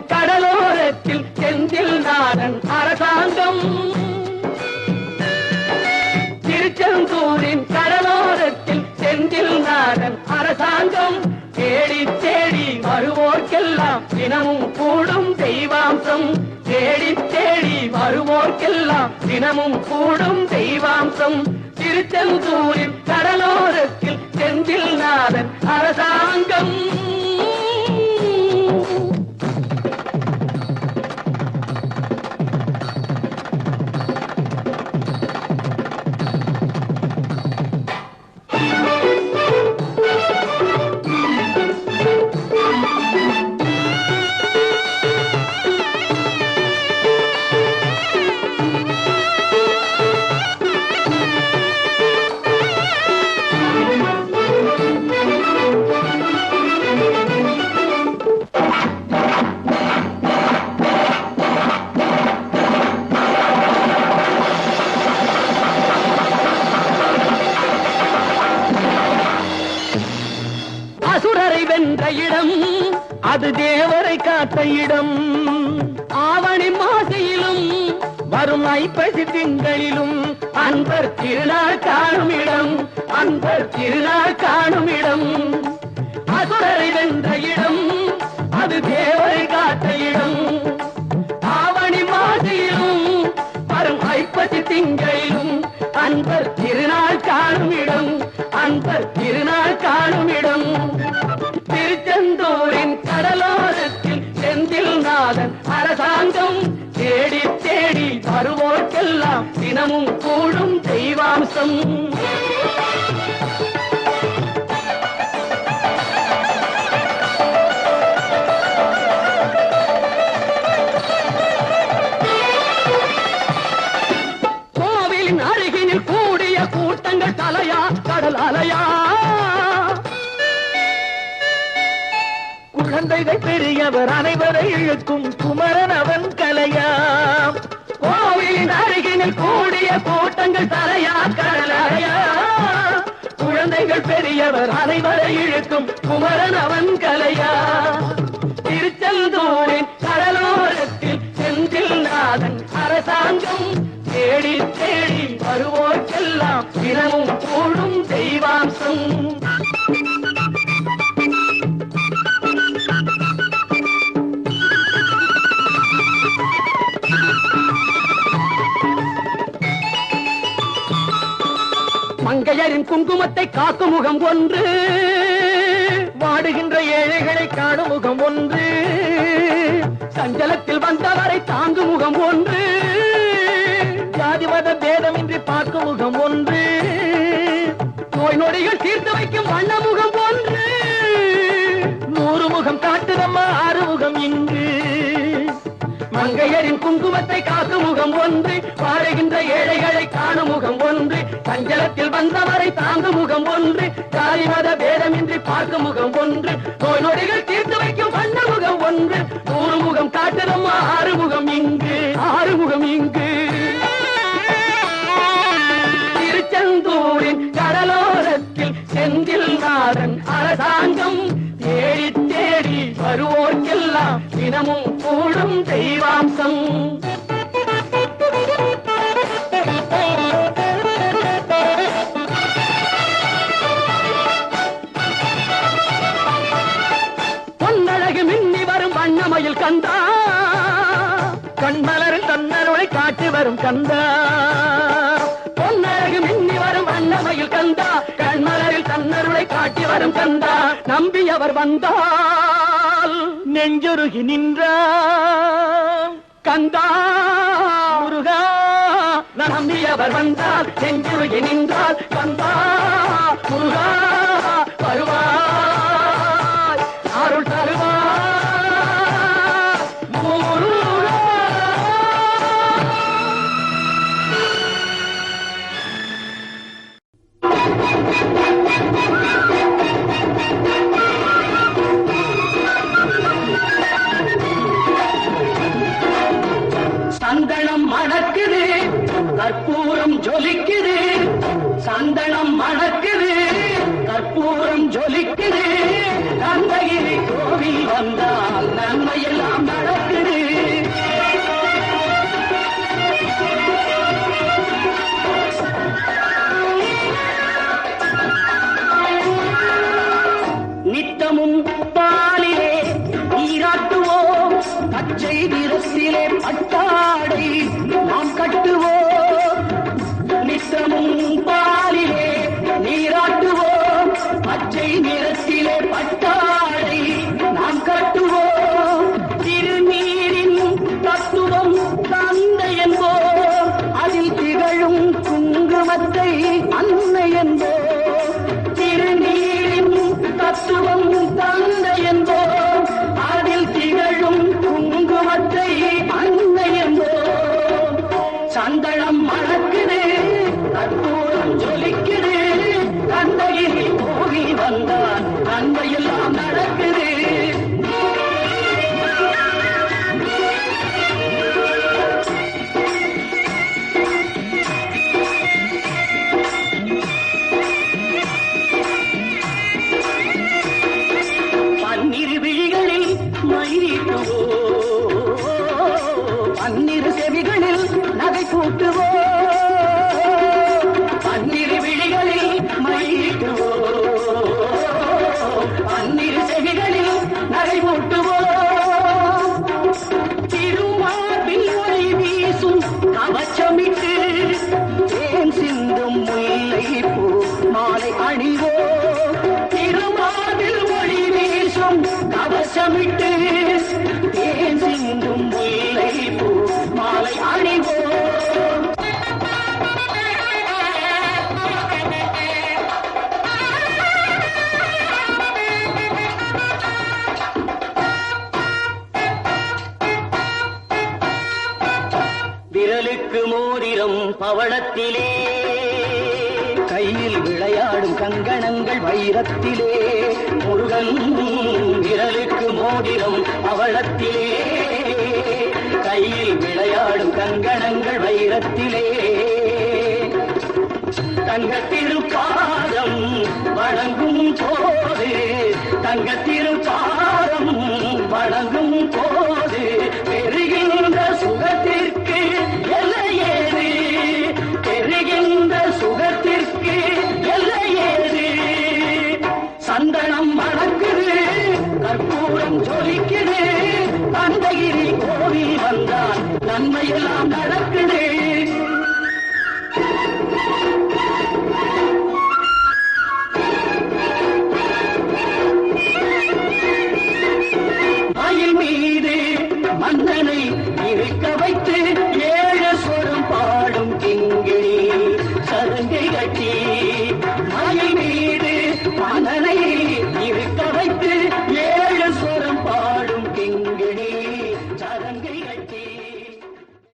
கடலோரத்தில் செந்தில் நாடன் அரசாங்கம் திருச்செந்தூரின் கடலோரத்தில் செந்தில் நாடன் அரசாங்கம் தேடி தேடி வருவோர்க்கெல்லாம் தினமும் கூடும் தெய்வாம்சம் தேடி தேடி வருவோர்க்கெல்லாம் தினமும் கூடும் தெய்வாம்சம் திருச்செந்தூரின் கடலோரத்தில் செந்தில் நாடன் அரசாங்கம் அது தேவரை காத்த இடம் ஆவணி மாசையிலும் வரும் ஐப்பசி திங்களிலும் அன்பர் திருநாள் காணும் இடம் அன்பர் திருநாள் காணும் இடம் அசுரரை வென்ற இடம் அது தேவரை காத்த இடம் ஆவணி மாசையிலும் வரும் ஐப்பசி திங்களிலும் அன்பர் திருநாள் காணும் இடம் அன்பர் திருநாள் காணும் இடம் திருச்செந்தூரின் கடலோரத்தில் செந்தில் நாடன் அரசாங்கம் தேடி தேடி வருவோர்க்கெல்லாம் தினமும் கூடும் தெய்வாம்சம் கோவிலின் அருகினில் கூடிய கூட்டங்கள் தலையா கடல் அலையா குழந்தைகள் பெரியவர் அனைவரை இழுக்கும் குமரன் அவன் கலையா கோவிலின் அருகினில் கூடிய கூட்டங்கள் தலையா கடலையா குழந்தைகள் பெரியவர் அனைவரை இழுக்கும் குமரன் அவன் கலையா திருச்செந்தூரின் கடலோரத்தில் செந்தில் நாடன் அரசாங்கம் தேடி தேடி வருவோர்க்கெல்லாம் தினமும் கூடும் தெய்வாம்சம் மங்கையரின் குங்குமத்தை காக்கும் முகம் ஒன்று வாடுகின்ற ஏழைகளை காணும் முகம் ஒன்று சஞ்சலத்தில் வந்தவரை தாங்கும் முகம் ஒன்று ஜாதி மத பேதமின்றி பார்க்கும் முகம் ஒன்று நோய் நொடிகள் தீர்த்து வைக்கும் வண்ண முகம் ஒன்று 100 முகம் காட்டுதம்மா 6 முகம் இங்கு மங்கையரின் குங்குமத்தை காக்கும் முகம் ஒன்று வாழுகின்ற ஏழைகளை காணும் முகம் ஒன்று சஞ்சலத்தில் வந்தவரை தாங்கும் முகம் ஒன்று ஜாதி மத பேதமின்றி பார்க்கும் முகம் ஒன்று நோய் நொடிகள் தீர்த்து வைக்கும் வண்ண முகம் ஒன்று 100 முகம் காட்டுதம்மா 6 முகம் இங்கு 6 முகம் இங்கு திருச்செந்தூரின் கடலோரத்தில் செந்தில் நாடன் அரசாங்கம் தேடி தேடி வருவோர்க்கெல்லாம் தினமும் கூடும் தெய்வாம்சம் பொன்னழகு மின்னி வரும் வண்ணமயில் கந்தா கண்மலரில் தன்னருளை காட்டி வரும் கந்தா பொன்னழகு மின்னி வரும் வண்ணமயில் கந்தா கண்மலரில் தன்னருளை காட்டி வரும் கந்தா நம்பியவர் வந்தால் நெஞ்சுருகி நின்றான் கந்தா முருகா நம்பியவர் வந்தால் நெஞ்சுருகி நின்றால் கந்தா முருகா வருவாய் அருள் தருவாய் சந்தனம் மணக்குது கற்பூரம் ஜொலிக்குது சந்தனம் மணக்குது கற்பூரம் ஜொலிக்குது கந்தகிரி கோவில் வந்தால் நன்மையெல்லாம் பச்சை நிறத்திலே பட்டாடை நாம் கட்டுவோம், நித்தமும் பாலிலே நீராட்டுவோம். பச்சை நிறத்திலே பட்டாடை நாம் கட்டுவோம், திருநீரின் தத்துவம் தந்தை என்போம், அதில் திகழும் குங்குமத்தை அன்னை என்போம். திருநீரின் தத்துவம் தந்தை என்போம், அதில் திகழும் குங்குமத்தை அன்னை என்போம். சந்தனம் மணக்குது, கற்பூரம் ஜொலிக்குது, கந்தகிரி போகி வந்தான் நன்மையெல்லாம் நடக்குது. பன்னிரு விழிகளில் மயிலிட்டுவோம், பன்னிரு செவிகளில் நகை கூட்டுவோம். பன்னிரு விழிகளில் மயிலிட்டுவோம், பன்னிரு செவிகளில் நகை கூட்டுவோம். திருமார்பில் ஒளி வீசும் கவச்சமிட்டு தேன் சிந்தும் முல்லை பூ மாலை அணிவோம். திருமார்பில் ஒளி வீசும் கவசமிட்டு தேன் சிந்தும் முல்லை பூ மாலை அணிவோம். விரலுக்கு மோதிரம் பவளத்திலே, கையில் விளையாடும் கங்கணங்கள் வைரத்திலே. முருகன் விரலுக்கு மோதிரம் பவளத்திலே, கையில் விளையாடும் கங்கணங்கள் வைரத்திலே. தங்கத்திருப்பாதம் வணங்கும் போது, தங்கத்திருப்பாதம் வணங்கும் போது பெறுகின்ற சுகத்திற்கு எல்லையேது, பெறுகின்ற சுகத்திற்கு எல்லையேது. சந்தனம் மணக்குது, கற்பூரம் ஜொலிக்குது, கந்தகிரி கோவில் வந்தான் நன்மையெல்லாம் நடக்குது. மயில் மீது மன்னனை